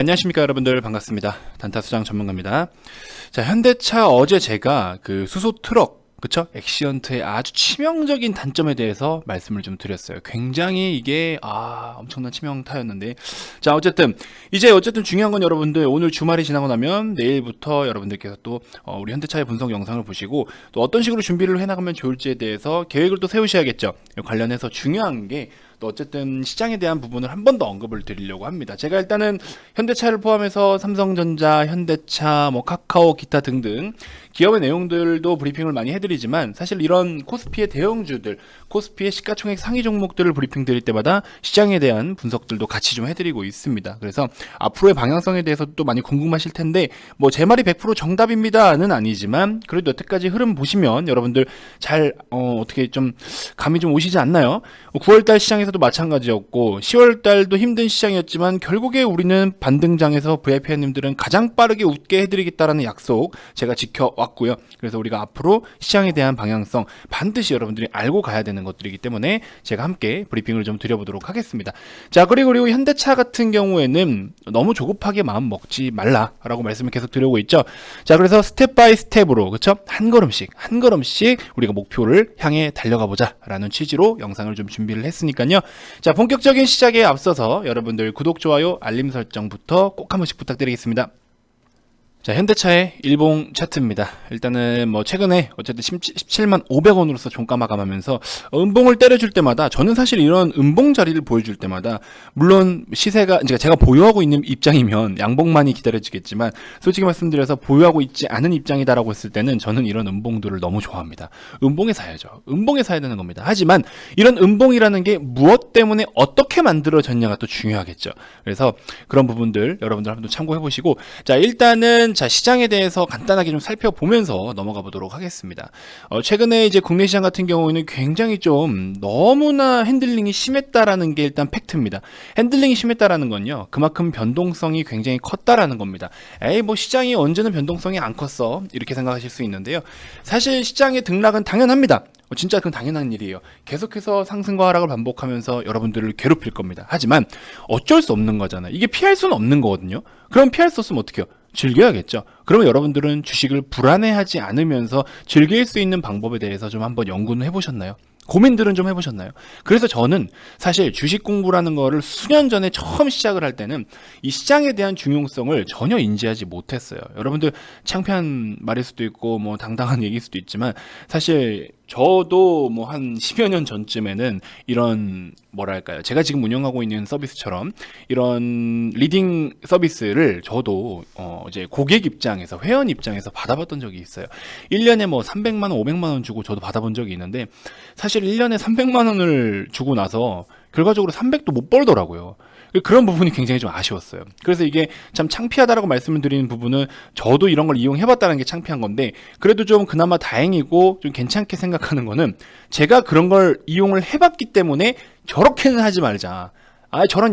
안녕하십니까 여러분들, 반갑습니다. 단타수장 전문가입니다. 자, 현대차 어제 제가 그 수소 트럭, 그쵸? 엑시언트의 아주 치명적인 단점에 대해서 말씀을 좀 드렸어요. 굉장히 이게 엄청난 치명타였는데, 자, 어쨌든 중요한 건 여러분들, 오늘 주말이 지나고 나면 내일부터 여러분들께서 또 우리 현대차의 분석 영상을 보시고 또 어떤 식으로 준비를 해나가면 좋을지에 대해서 계획을 또 세우셔야겠죠. 관련해서 중요한 게 또 어쨌든 시장에 대한 부분을 한 번 더 언급을 드리려고 합니다. 제가 일단은 현대차를 포함해서 삼성전자, 현대차, 카카오, 기타 등등 기업의 내용들도 브리핑을 많이 해드리지만, 사실 이런 코스피의 대형주들, 코스피의 시가총액 상위 종목들을 브리핑 드릴 때마다 시장에 대한 분석들도 같이 좀 해드리고 있습니다. 그래서 앞으로의 방향성에 대해서 또 많이 궁금하실 텐데, 제 말이 100% 정답입니다는 아니지만 그래도 여태까지 흐름 보시면 여러분들 잘 어떻게 좀 감이 좀 오시지 않나요? 9월달 시장에서도 마찬가지였고 10월달도 힘든 시장이었지만 결국에 우리는 반등장에서 VIP님들은 가장 빠르게 웃게 해드리겠다라는 약속 제가 지켜왔고요. 그래서 우리가 앞으로 시장에 대한 방향성 반드시 여러분들이 알고 가야 되는 것들이기 때문에 제가 함께 브리핑을 좀 드려보도록 하겠습니다. 자, 그리고 현대차 같은 경우에는 너무 조급하게 마음 먹지 말라라고 말씀을 계속 드리고 있죠. 자, 그래서 스텝 바이 스텝으로, 그쵸? 한 걸음씩 우리가 목표를 향해 달려가 보자라는 취지로 영상을 좀 준비를 했으니까요. 자, 본격적인 시작에 앞서서 여러분들 구독, 좋아요, 알림 설정부터 꼭 한 번씩 부탁드리겠습니다. 자, 현대차의 일봉 차트입니다. 일단은 최근에 어쨌든 17만 500원으로서 종가 마감하면서 음봉을 때려줄 때마다, 저는 사실 이런 음봉 자리를 보여줄 때마다, 물론 시세가 제가 보유하고 있는 입장이면 양봉만이 기다려지겠지만, 솔직히 말씀드려서 보유하고 있지 않은 입장이다라고 했을 때는 저는 이런 음봉들을 너무 좋아합니다. 음봉에 사야죠. 음봉에 사야 되는 겁니다. 하지만 이런 음봉이라는 게 무엇 때문에 어떻게 만들어졌냐가 또 중요하겠죠. 그래서 그런 부분들 여러분들 한번 참고해 보시고, 자, 일단은 시장에 대해서 간단하게 좀 살펴보면서 넘어가 보도록 하겠습니다. 최근에 이제 국내 시장 같은 경우에는 굉장히 좀 너무나 핸들링이 심했다라는 게 일단 팩트입니다. 핸들링이 심했다라는 건요, 그만큼 변동성이 굉장히 컸다라는 겁니다. 시장이 언제는 변동성이 안 컸어, 이렇게 생각하실 수 있는데요. 사실 시장의 등락은 당연합니다. 진짜 그건 당연한 일이에요. 계속해서 상승과 하락을 반복하면서 여러분들을 괴롭힐 겁니다. 하지만 어쩔 수 없는 거잖아요. 이게 피할 수는 없는 거거든요. 그럼 피할 수 없으면 어떻게 해요? 즐겨야겠죠. 그러면 여러분들은 주식을 불안해하지 않으면서 즐길 수 있는 방법에 대해서 좀 한번 연구는 해보셨나요? 고민들은 좀 해보셨나요? 그래서 저는 사실 주식 공부라는 거를 수년 전에 처음 시작을 할 때는 이 시장에 대한 중요성을 전혀 인지하지 못했어요. 여러분들 창피한 말일 수도 있고 당당한 얘기일 수도 있지만, 사실 저도 한 10여 년 전쯤에는 이런 제가 지금 운영하고 있는 서비스처럼 이런 리딩 서비스를 저도 이제 고객 입장에서, 회원 입장에서 받아봤던 적이 있어요. 1년에 300만 원, 500만 원 주고 저도 받아본 적이 있는데, 사실 1년에 300만 원을 주고 나서 결과적으로 300도 못 벌더라고요. 그런 부분이 굉장히 좀 아쉬웠어요. 그래서 이게 참 창피하다라고 말씀을 드리는 부분은, 저도 이런 걸 이용해봤다는 게 창피한 건데, 그래도 좀 그나마 다행이고 좀 괜찮게 생각하는 거는, 제가 그런 걸 이용을 해봤기 때문에 저렇게는 하지 말자, 저런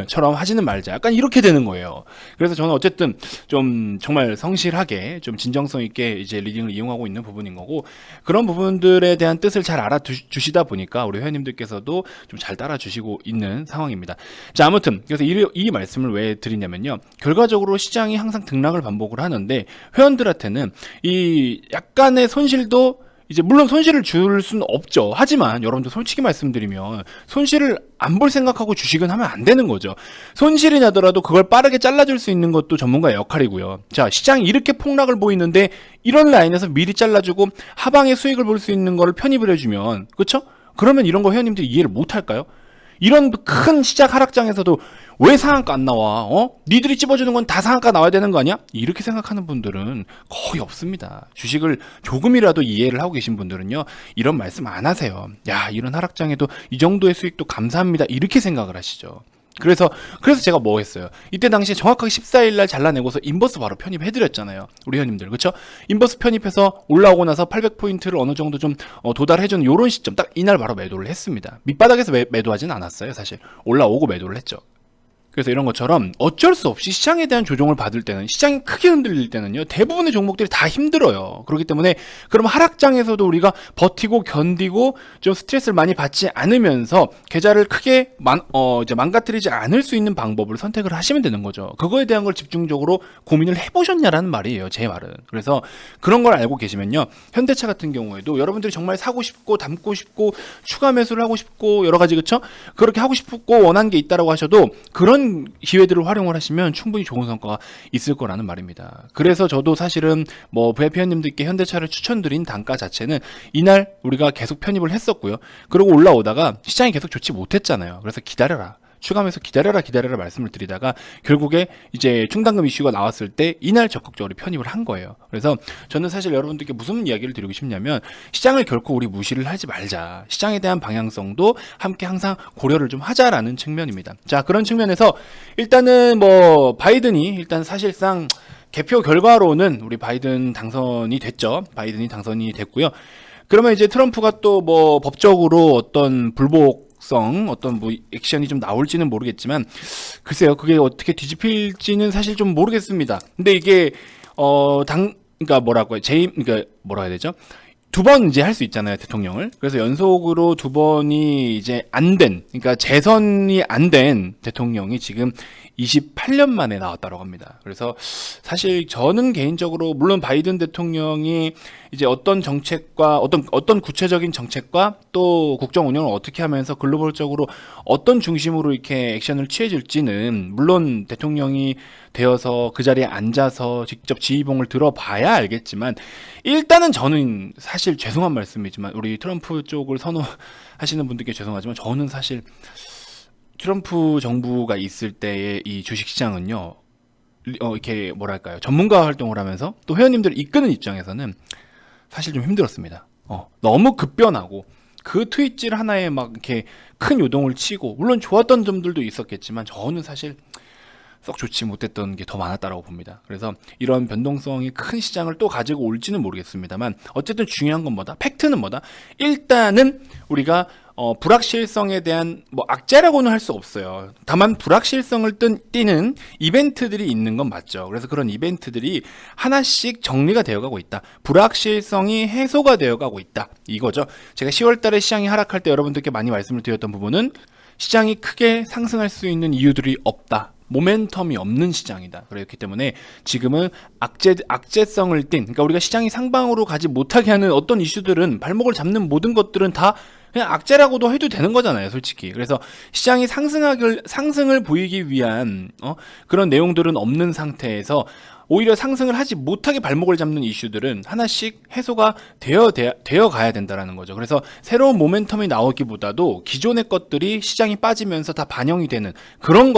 처럼 하지는 말자, 약간 이렇게 되는 거예요. 그래서 저는 어쨌든 좀 정말 성실하게 좀 진정성 있게 이제 리딩을 이용하고 있는 부분인 거고, 그런 부분들에 대한 뜻을 잘 알아주시다 보니까 우리 회원님들께서도 좀 잘 따라주시고 있는 상황입니다. 자, 아무튼 그래서 이 말씀을 왜 드리냐면요, 결과적으로 시장이 항상 등락을 반복을 하는데 회원들한테는 이 약간의 손실도, 이제 물론 손실을 줄 수는 없죠. 하지만 여러분들 솔직히 말씀드리면 손실을 안 볼 생각하고 주식은 하면 안 되는 거죠. 손실이 나더라도 그걸 빠르게 잘라줄 수 있는 것도 전문가의 역할이고요. 자, 시장이 이렇게 폭락을 보이는데 이런 라인에서 미리 잘라주고 하방에 수익을 볼 수 있는 거를 편입을 해주면, 그렇죠? 그러면 이런 거 회원님들이 이해를 못 할까요? 이런 큰 시작 하락장에서도 왜 상한가 안 나와? 니들이 찝어주는 건 다 상한가 나와야 되는 거 아니야? 이렇게 생각하는 분들은 거의 없습니다. 주식을 조금이라도 이해를 하고 계신 분들은요, 이런 말씀 안 하세요. 야, 이런 하락장에도 이 정도의 수익도 감사합니다, 이렇게 생각을 하시죠. 그래서 제가 했어요? 이때 당시에 정확하게 14일날 잘라내고서 인버스 바로 편입해드렸잖아요. 우리 회원님들, 그쵸? 인버스 편입해서 올라오고 나서 800포인트를 어느 정도 좀 도달해주는 요런 시점, 딱 이날 바로 매도를 했습니다. 밑바닥에서 매도하진 않았어요. 사실 올라오고 매도를 했죠. 그래서 이런 것처럼 어쩔 수 없이 시장에 대한 조정을 받을 때는, 시장이 크게 흔들릴 때는요, 대부분의 종목들이 다 힘들어요. 그렇기 때문에 그럼 하락장에서도 우리가 버티고 견디고 좀 스트레스를 많이 받지 않으면서 계좌를 크게 이제 망가뜨리지 않을 수 있는 방법을 선택을 하시면 되는 거죠. 그거에 대한 걸 집중적으로 고민을 해보셨냐라는 말이에요, 제 말은. 그래서 그런 걸 알고 계시면요, 현대차 같은 경우에도 여러분들이 정말 사고 싶고 담고 싶고 추가 매수를 하고 싶고 여러 가지, 그쵸? 그렇게 하고 싶고 원한 게 있다라고 하셔도 그런 기회들을 활용을 하시면 충분히 좋은 성과가 있을 거라는 말입니다. 그래서 저도 사실은 뭐 VIP 회원님들께 현대차를 추천드린 단가 자체는 이날 우리가 계속 편입을 했었고요. 그리고 올라오다가 시장이 계속 좋지 못했잖아요. 그래서 기다려라, 추가하면서 기다려라 말씀을 드리다가 결국에 이제 충당금 이슈가 나왔을 때 이날 적극적으로 편입을 한 거예요. 그래서 저는 사실 여러분들께 무슨 이야기를 드리고 싶냐면, 시장을 결코 우리 무시를 하지 말자, 시장에 대한 방향성도 함께 항상 고려를 좀 하자라는 측면입니다. 자, 그런 측면에서 일단은 뭐 바이든이 일단 사실상 개표 결과로는 우리 바이든 당선이 됐죠. 바이든이 당선이 됐고요. 그러면 이제 트럼프가 또 뭐 법적으로 어떤 어떤 뭐 액션이 좀 나올지는 모르겠지만, 글쎄요, 그게 어떻게 뒤집힐지는 사실 좀 모르겠습니다. 근데 이게 그러니까 그러니까 뭐라 해야 되죠? 두 번 이제 할 수 있잖아요, 대통령을. 그래서 연속으로 두 번이 이제 그러니까 재선이 안 된 대통령이 지금 28년 만에 나왔다고 합니다. 그래서 사실 저는 개인적으로, 물론 바이든 대통령이 이제 어떤 정책과 어떤 구체적인 정책과 또 국정 운영을 어떻게 하면서 글로벌적으로 어떤 중심으로 이렇게 액션을 취해질지는 물론 대통령이 되어서 그 자리에 앉아서 직접 지휘봉을 들어봐야 알겠지만, 일단은 저는 사실 죄송한 말씀이지만 우리 트럼프 쪽을 선호하시는 분들께 죄송하지만 저는 사실 트럼프 정부가 있을 때의 이 주식시장은요, 이렇게 뭐랄까요, 전문가 활동을 하면서 또 회원님들을 이끄는 입장에서는 사실 좀 힘들었습니다. 너무 급변하고 그 트윗질 하나에 막 이렇게 큰 요동을 치고, 물론 좋았던 점들도 있었겠지만 저는 사실 썩 좋지 못했던 게 더 많았다라고 봅니다. 그래서 이런 변동성이 큰 시장을 또 가지고 올지는 모르겠습니다만, 어쨌든 중요한 건 뭐다? 팩트는 뭐다? 일단은 우리가 불확실성에 대한 뭐 악재라고는 할 수 없어요. 다만 불확실성을 띠는 이벤트들이 있는 건 맞죠. 그래서 그런 이벤트들이 하나씩 정리가 되어가고 있다. 불확실성이 해소가 되어가고 있다. 이거죠. 제가 10월 달에 시장이 하락할 때 여러분들께 많이 말씀을 드렸던 부분은, 시장이 크게 상승할 수 있는 이유들이 없다. 모멘텀이 없는 시장이다. 그렇기 때문에 지금은 악재성을 띤, 그러니까 우리가 시장이 상방으로 가지 못하게 하는 어떤 이슈들은, 발목을 잡는 모든 것들은 다 그냥 악재라고도 해도 되는 거잖아요, 솔직히. 그래서 시장이 상승을 보이기 위한 그런 내용들은 없는 상태에서 오히려 상승을 하지 못하게 발목을 잡는 이슈들은 하나씩 해소가 되어 가야 된다라는 거죠. 그래서 새로운 모멘텀이 나오기보다도 기존의 것들이 시장이 빠지면서 다 반영이 되는 그런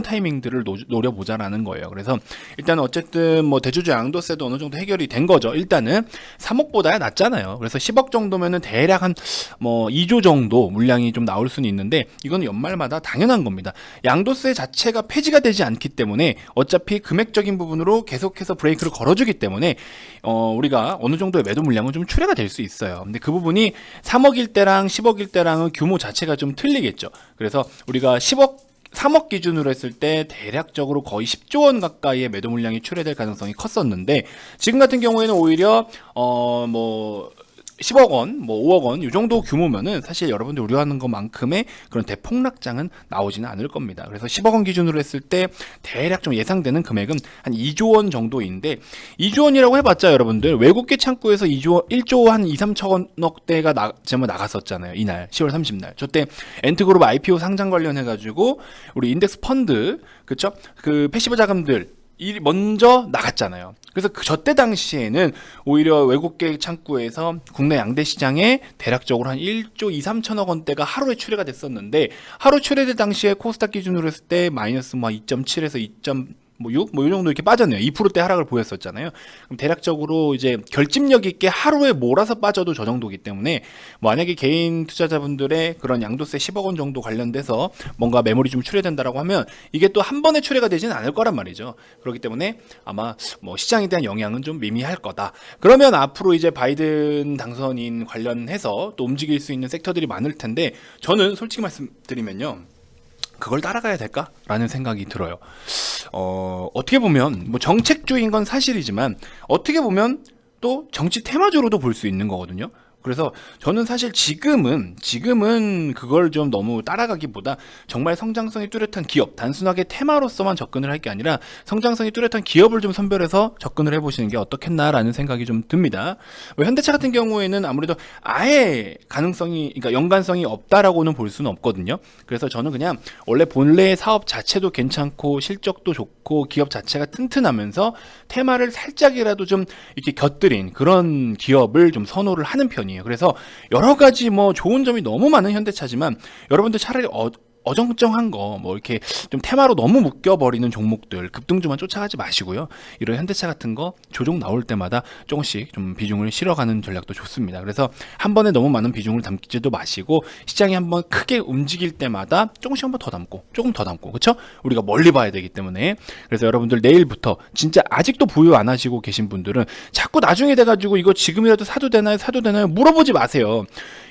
타이밍들을 노려보자라는 거예요. 그래서 일단 어쨌든 뭐 대주주 양도세도 어느 정도 해결이 된 거죠. 일단은 3억보다 낮잖아요. 그래서 10억 정도면은 대략 한 뭐 2조 정도 물량이 좀 나올 수는 있는데, 이건 연말마다 당연한 겁니다. 양도세 자체가 폐지가 되지 않기 때문에 어차피 금액적인 부분으로 계속해서 브레이크를 걸어주기 때문에 우리가 어느 정도의 매도 물량은 좀 출회가 될 수 있어요. 근데 그 부분이 3억일 때랑 10억일 때랑은 규모 자체가 좀 틀리겠죠. 그래서 우리가 3억 기준으로 했을 때 대략적으로 거의 10조 원 가까이의 매도 물량이 출회될 가능성이 컸었는데, 지금 같은 경우에는 오히려 뭐 10억 원, 뭐 5억 원, 이 정도 규모면은 사실 여러분들 우려하는 것만큼의 그런 대폭락장은 나오지는 않을 겁니다. 그래서 10억 원 기준으로 했을 때 대략 좀 예상되는 금액은 한 2조 원 정도인데, 2조 원이라고 해봤자 여러분들 외국계 창구에서 1조 한 2, 3천억대가 나갔었잖아요. 이날 10월 30날. 저때 엔트그룹 IPO 상장 관련해가지고 우리 인덱스 펀드, 그쵸? 그 패시브 자금들 먼저 나갔잖아요. 그래서 저때 당시에는 오히려 외국계 창구에서 국내 양대 시장에 대략적으로 한 1조 2, 3천억 원대가 하루에 출회가 됐었는데, 하루 출회될 당시에 코스닥 기준으로 했을 때 마이너스 뭐 2.7에서 2.6 뭐 이 정도 이렇게 빠졌네요. 2%대 하락을 보였었잖아요. 그럼 대략적으로 이제 결집력 있게 하루에 몰아서 빠져도 저 정도기 때문에, 만약에 개인 투자자분들의 그런 양도세 10억 원 정도 관련돼서 뭔가 매물이 좀 출회된다라고 하면 이게 또 한 번에 출회가 되지는 않을 거란 말이죠. 그렇기 때문에 아마 뭐 시장에 대한 영향은 좀 미미할 거다. 그러면 앞으로 이제 바이든 당선인 관련해서 또 움직일 수 있는 섹터들이 많을 텐데, 저는 솔직히 말씀드리면요, 그걸 따라가야 될까라는 생각이 들어요. 어떻게 보면 뭐 정책주의인 건 사실이지만 어떻게 보면 또 정치 테마주로도 볼 수 있는 거거든요. 그래서 저는 사실 지금은 그걸 좀 너무 따라가기보다 정말 성장성이 뚜렷한 기업, 단순하게 테마로서만 접근을 할 게 아니라 성장성이 뚜렷한 기업을 좀 선별해서 접근을 해보시는 게 어떻겠나라는 생각이 좀 듭니다. 현대차 같은 경우에는 아무래도 아예 가능성이, 그러니까 연관성이 없다라고는 볼 수는 없거든요. 그래서 저는 그냥 원래 본래의 사업 자체도 괜찮고 실적도 좋고 기업 자체가 튼튼하면서 테마를 살짝이라도 좀 이렇게 곁들인 그런 기업을 좀 선호를 하는 편이에요. 그래서 여러 가지 뭐 좋은 점이 너무 많은 현대차지만 여러분들 차라리 어정쩡한 거 뭐 이렇게 좀 테마로 너무 묶여버리는 종목들 급등주만 쫓아가지 마시고요. 이런 현대차 같은 거 조종 나올 때마다 조금씩 좀 비중을 실어가는 전략도 좋습니다. 그래서 한 번에 너무 많은 비중을 담지도 마시고 시장이 한번 크게 움직일 때마다 조금씩 한번 더 담고 조금 더 담고, 그렇죠? 우리가 멀리 봐야 되기 때문에. 그래서 여러분들 내일부터 진짜 아직도 보유 안 하시고 계신 분들은 자꾸 나중에 돼가지고 이거 지금이라도 사도 되나요 물어보지 마세요.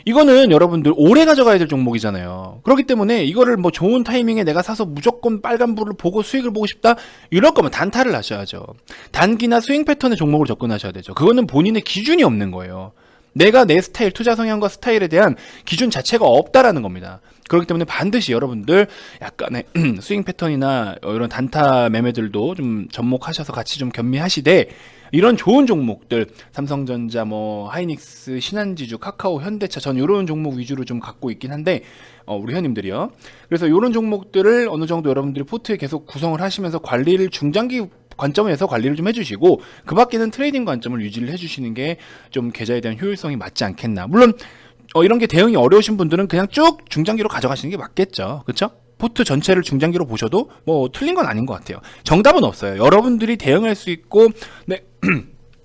이거는 여러분들 오래 가져가야 될 종목이잖아요. 그렇기 때문에 이거를 뭐 좋은 타이밍에 내가 사서 무조건 빨간불을 보고 수익을 보고 싶다, 이럴 거면 단타를 하셔야죠. 단기나 스윙 패턴의 종목을 접근하셔야 되죠. 그거는 본인의 기준이 없는 거예요. 내가 내 스타일, 투자 성향과 스타일에 대한 기준 자체가 없다라는 겁니다. 그렇기 때문에 반드시 여러분들 약간의 스윙 패턴이나 이런 단타 매매들도 좀 접목하셔서 같이 좀 겸미하시되, 이런 좋은 종목들 삼성전자, 뭐 하이닉스, 신한지주, 카카오, 현대차, 전 이런 종목 위주로 좀 갖고 있긴 한데 우리 회원님들이요. 그래서 이런 종목들을 어느 정도 여러분들이 포트에 계속 구성을 하시면서 관리를 중장기 관점에서 관리를 좀 해주시고, 그 밖에는 트레이딩 관점을 유지를 해주시는 게 좀 계좌에 대한 효율성이 맞지 않겠나. 물론 이런 게 대응이 어려우신 분들은 그냥 쭉 중장기로 가져가시는 게 맞겠죠. 그렇죠? 포트 전체를 중장기로 보셔도 뭐 틀린 건 아닌 것 같아요. 정답은 없어요. 여러분들이 대응할 수 있고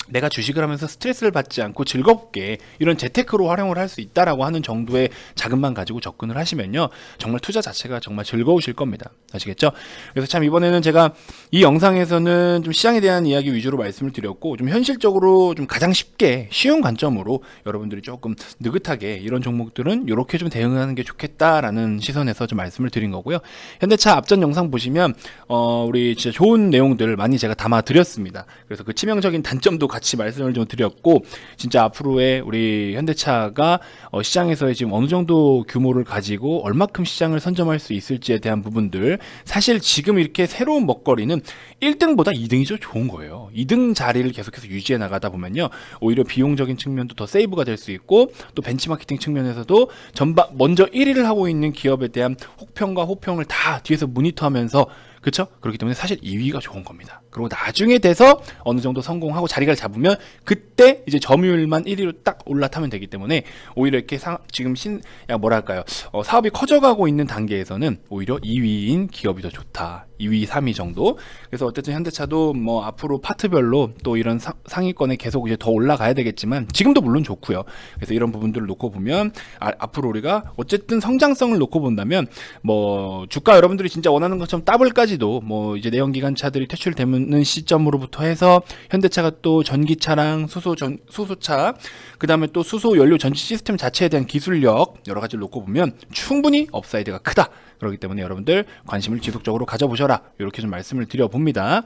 내가 주식을 하면서 스트레스를 받지 않고 즐겁게 이런 재테크로 활용을 할 수 있다라고 하는 정도의 자금만 가지고 접근을 하시면요, 정말 투자 자체가 정말 즐거우실 겁니다. 아시겠죠? 그래서 참 이번에는 제가 이 영상에서는 좀 시장에 대한 이야기 위주로 말씀을 드렸고, 좀 현실적으로 좀 가장 쉽게 쉬운 관점으로 여러분들이 조금 느긋하게 이런 종목들은 이렇게 좀 대응하는 게 좋겠다라는 시선에서 좀 말씀을 드린 거고요. 현대차 앞전 영상 보시면 우리 진짜 좋은 내용들 많이 제가 담아 드렸습니다. 그래서 그 치명적인 단점도 같이 말씀을 좀 드렸고, 진짜 앞으로의 우리 현대차가 시장에서의 지금 어느 정도 규모를 가지고 얼마큼 시장을 선점할 수 있을지에 대한 부분들, 사실 지금 이렇게 새로운 먹거리는 1등보다 2등이 좀 좋은 거예요. 2등 자리를 계속해서 유지해 나가다 보면요, 오히려 비용적인 측면도 더 세이브가 될 수 있고, 또 벤치마케팅 측면에서도 먼저 1위를 하고 있는 기업에 대한 혹평과 호평을 다 뒤에서 모니터하면서, 그렇죠? 그렇기 때문에 사실 2위가 좋은 겁니다. 그리고 나중에 돼서 어느 정도 성공하고 자리를 잡으면 그때 이제 점유율만 1위로 딱 올라타면 되기 때문에, 오히려 이렇게 지금 사업이 커져가고 있는 단계에서는 오히려 2위인 기업이 더 좋다. 2위, 3위 정도. 그래서 어쨌든 현대차도 뭐 앞으로 파트별로 또 이런 상위권에 계속 이제 더 올라가야 되겠지만, 지금도 물론 좋고요. 그래서 이런 부분들을 놓고 보면 앞으로 우리가 어쨌든 성장성을 놓고 본다면, 뭐 주가 여러분들이 진짜 원하는 것처럼 더블까지도 뭐 이제 내연기관차들이 퇴출되는 시점으로부터 해서 현대차가 또 전기차랑 수소차, 그 다음에 또 수소 연료 전지 시스템 자체에 대한 기술력 여러 가지를 놓고 보면 충분히 업사이드가 크다. 그렇기 때문에 여러분들 관심을 지속적으로 가져보셔라, 이렇게 좀 말씀을 드려봅니다.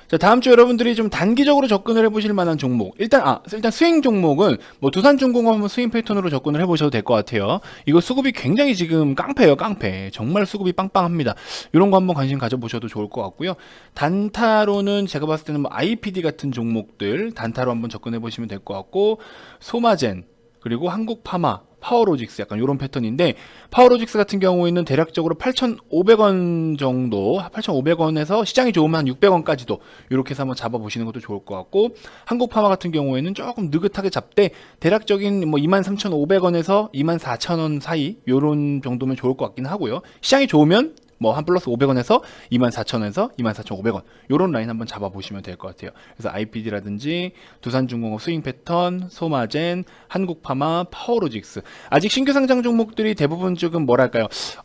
자, 다음 주 여러분들이 좀 단기적으로 접근을 해보실 만한 종목, 일단 스윙 종목은 뭐 두산중공업 한번 스윙 패턴으로 접근을 해보셔도 될 것 같아요. 이거 수급이 굉장히 지금 깡패예요. 깡패. 정말 수급이 빵빵합니다. 이런 거 한번 관심 가져보셔도 좋을 것 같고요. 단타로는 제가 봤을 때는 뭐 IPD 같은 종목들 단타로 한번 접근해 보시면 될 것 같고, 소마젠, 그리고 한국파마, 파워로직스, 약간 이런 패턴인데, 파워로직스 같은 경우에는 대략적으로 8,500원 정도, 8,500원에서 시장이 좋으면 한 600원까지도 이렇게 해서 한번 잡아보시는 것도 좋을 것 같고, 한국파마 같은 경우에는 조금 느긋하게 잡되 대략적인 뭐 23,500원에서 24,000원 사이 요런 정도면 좋을 것 같긴 하고요. 시장이 좋으면 뭐 한 플러스 500원에서 24,000원에서 24,500원 요런 라인 한번 잡아보시면 될 것 같아요. 그래서 IPD라든지 두산중공업 스윙 패턴, 소마젠, 한국파마, 파워로직스, 아직 신규 상장 종목들이 대부분 지금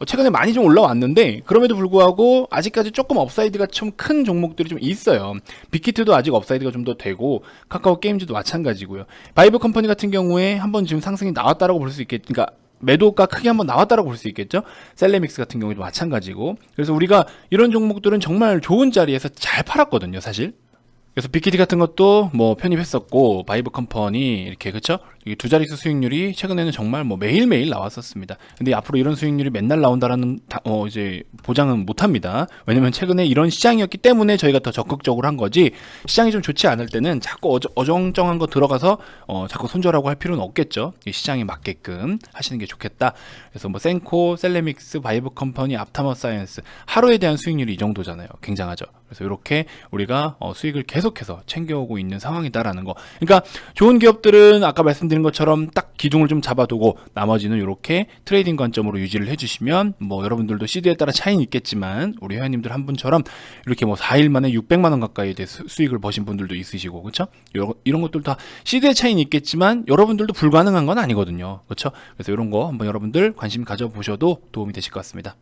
최근에 많이 좀 올라왔는데, 그럼에도 불구하고 아직까지 조금 업사이드가 좀 큰 종목들이 좀 있어요. 빅히트도 아직 업사이드가 좀 더 되고, 카카오 게임즈도 마찬가지고요. 바이브 컴퍼니 같은 경우에 한번 지금 상승이 나왔다라고 볼 수 있겠, 그러니까 매도가 크게 한번 나왔다라고 볼 수 있겠죠. 셀레믹스 같은 경우도 마찬가지고. 그래서 우리가 이런 종목들은 정말 좋은 자리에서 잘 팔았거든요, 사실. 그래서 빅키티 같은 것도 뭐 편입했었고, 바이브 컴퍼니 이렇게, 그쵸? 이게 두 자릿수 수익률이 최근에는 정말 뭐 매일매일 나왔었습니다. 근데 앞으로 이런 수익률이 맨날 나온다라는 이제 보장은 못 합니다. 왜냐면 최근에 이런 시장이었기 때문에 저희가 더 적극적으로 한 거지, 시장이 좀 좋지 않을 때는 자꾸 어정쩡한 거 들어가서 자꾸 손절하고 할 필요는 없겠죠. 이 시장에 맞게끔 하시는 게 좋겠다. 그래서 뭐 센코, 셀레믹스, 바이브 컴퍼니, 앞타머 사이언스 하루에 대한 수익률이 이 정도잖아요. 굉장하죠. 그래서 이렇게 우리가 수익을 계속해서 챙겨오고 있는 상황이다라는 거. 그러니까 좋은 기업들은 아까 말씀드린 것처럼 딱 기둥을 좀 잡아두고 나머지는 이렇게 트레이딩 관점으로 유지를 해주시면, 뭐 여러분들도 시드에 따라 차이는 있겠지만 우리 회원님들 한 분처럼 이렇게 뭐 4일 만에 600만 원 가까이 수익을 버신 분들도 있으시고, 그렇죠? 이런 것들 다 시드의 차이는 있겠지만 여러분들도 불가능한 건 아니거든요, 그렇죠? 그래서 이런 거 한번 여러분들 관심 가져보셔도 도움이 되실 것 같습니다.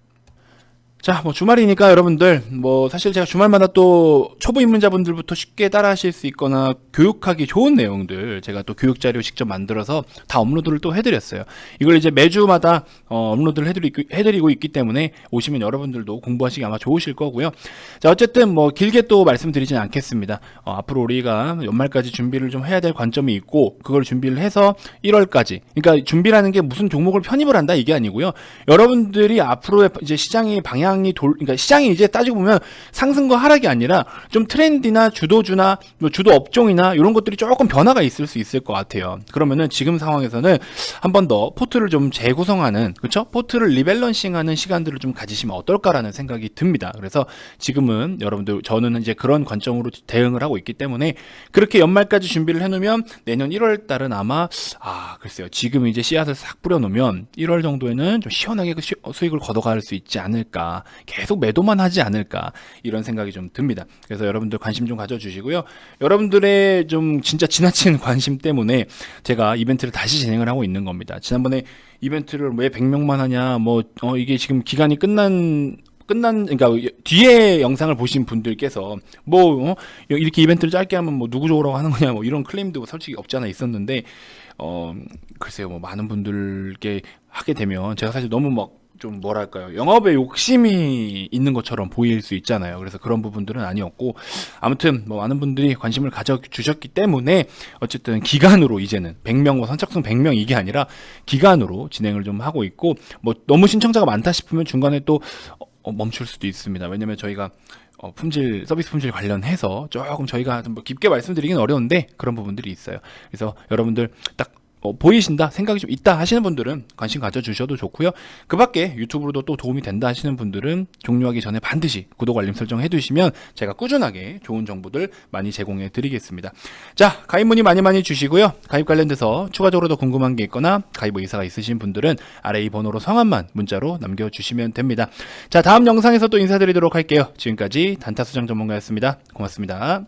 자, 뭐 주말이니까 여러분들, 뭐 사실 제가 주말마다 또 초보 입문자분들부터 쉽게 따라 하실 수 있거나 교육하기 좋은 내용들 제가 또 교육 자료 직접 만들어서 다 업로드를 또 해드렸어요. 이걸 이제 매주마다 업로드를 해드리고 있기 때문에 오시면 여러분들도 공부하시기 아마 좋으실 거고요. 자, 어쨌든 뭐 길게 또 말씀드리진 않겠습니다. 앞으로 우리가 연말까지 준비를 좀 해야 될 관점이 있고, 그걸 준비를 해서 1월까지, 그러니까 준비라는 게 무슨 종목을 편입을 한다 이게 아니고요. 여러분들이 앞으로의 이제 시장의 그러니까 시장이 이제 따지고 보면 상승과 하락이 아니라 좀 트렌디나 주도주나 뭐 주도 업종이나 이런 것들이 조금 변화가 있을 수 있을 것 같아요. 그러면은 지금 상황에서는 한 번 더 포트를 좀 재구성하는, 그렇죠? 포트를 리밸런싱하는 시간들을 좀 가지시면 어떨까라는 생각이 듭니다. 그래서 지금은 여러분들, 저는 이제 그런 관점으로 대응을 하고 있기 때문에 그렇게 연말까지 준비를 해놓으면 내년 1월 달은 아마 글쎄요, 지금 이제 씨앗을 싹 뿌려놓으면 1월 정도에는 좀 시원하게 수익을 걷어갈 수 있지 않을까, 계속 매도만 하지 않을까, 이런 생각이 좀 듭니다. 그래서 여러분들 관심 좀 가져주시고요. 여러분들의 좀 진짜 지나친 관심 때문에 제가 이벤트를 다시 진행을 하고 있는 겁니다. 지난번에 이벤트를 왜 100명만 하냐, 이게 지금 기간이 그러니까 뒤에 영상을 보신 분들께서 이렇게 이벤트를 짧게 하면 뭐 누구 좋으라고 하는 거냐, 뭐 이런 클레임도 솔직히 없지 않아 있었는데, 글쎄요, 뭐 많은 분들께 하게 되면 제가 사실 너무 좀 뭐랄까요, 영업에 욕심이 있는 것처럼 보일 수 있잖아요. 그래서 그런 부분들은 아니었고, 아무튼 뭐 많은 분들이 관심을 가져주셨기 때문에 어쨌든 기간으로 이제는 100명, 뭐 선착순 100명 이게 아니라 기간으로 진행을 좀 하고 있고, 뭐 너무 신청자가 많다 싶으면 중간에 또 멈출 수도 있습니다. 왜냐면 저희가 서비스 품질 관련해서 조금 저희가 좀 깊게 말씀드리긴 어려운데 그런 부분들이 있어요. 그래서 여러분들 딱 보이신다, 생각이 좀 있다 하시는 분들은 관심 가져주셔도 좋고요. 그 밖에 유튜브로도 또 도움이 된다 하시는 분들은 종료하기 전에 반드시 구독, 알림 설정 해두시면 제가 꾸준하게 좋은 정보들 많이 제공해 드리겠습니다. 자, 가입 문의 많이 주시고요. 가입 관련돼서 추가적으로 더 궁금한 게 있거나 가입 의사가 있으신 분들은 아래 이 번호로 성함만 문자로 남겨주시면 됩니다. 자, 다음 영상에서 또 인사드리도록 할게요. 지금까지 단타수장 전문가였습니다. 고맙습니다.